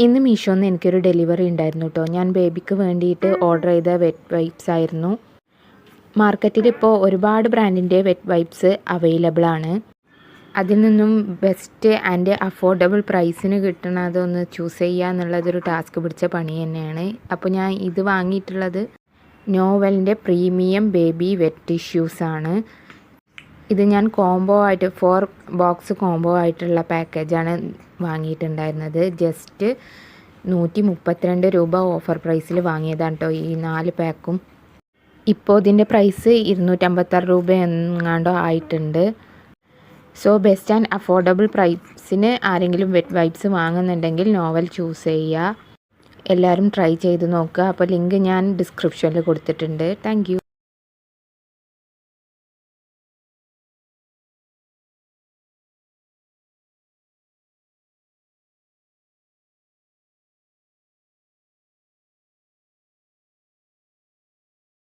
ഇന്ന് മീഷോന്ന് എനിക്കൊരു ഡെലിവറി ഉണ്ടായിരുന്നു കേട്ടോ. ഞാൻ ബേബിക്ക് വേണ്ടിയിട്ട് ഓർഡർ ചെയ്ത വെറ്റ് വൈപ്സ് ആയിരുന്നു. മാർക്കറ്റിൽ ഇപ്പോൾ ഒരുപാട് ബ്രാൻഡിൻ്റെ വെറ്റ് വൈപ്സ് അവൈലബിൾ ആണ്. അതിൽ നിന്നും ബെസ്റ്റ് ആൻഡ് അഫോർഡബിൾ പ്രൈസിന് കിട്ടണതൊന്ന് ചൂസ് ചെയ്യുക എന്നുള്ളതൊരു ടാസ്ക് പിടിച്ച പണി തന്നെയാണ്. അപ്പോൾ ഞാൻ ഇത് വാങ്ങിയിട്ടുള്ളത് നോവലിൻ്റെ പ്രീമിയം ബേബി വെറ്റ് ടിഷ്യൂസാണ്. ഇത് ഞാൻ കോംബോ ആയിട്ട് 4 ബോക്സ് കോംബോ ആയിട്ടുള്ള പാക്കേജാണ് വാങ്ങിയിട്ടുണ്ടായിരുന്നത്. ജസ്റ്റ് 132 രൂപ ഓഫർ പ്രൈസിൽ വാങ്ങിയതാണ് കേട്ടോ ഈ 4 പാക്കും. ഇപ്പോൾ ഇതിൻ്റെ പ്രൈസ് 256 രൂപ എങ്ങാണ്ടോ ആയിട്ടുണ്ട്. സോ ബെസ്റ്റ് ആൻഡ് അഫോർഡബിൾ പ്രൈസിന് ആരെങ്കിലും വെറ്റ് വൈപ്സ് വാങ്ങുന്നുണ്ടെങ്കിൽ നോവൽ ചൂസ് ചെയ്യുക. എല്ലാവരും ട്രൈ ചെയ്ത് നോക്കുക. അപ്പോൾ ലിങ്ക് ഞാൻ ഡിസ്ക്രിപ്ഷനിൽ കൊടുത്തിട്ടുണ്ട്. താങ്ക്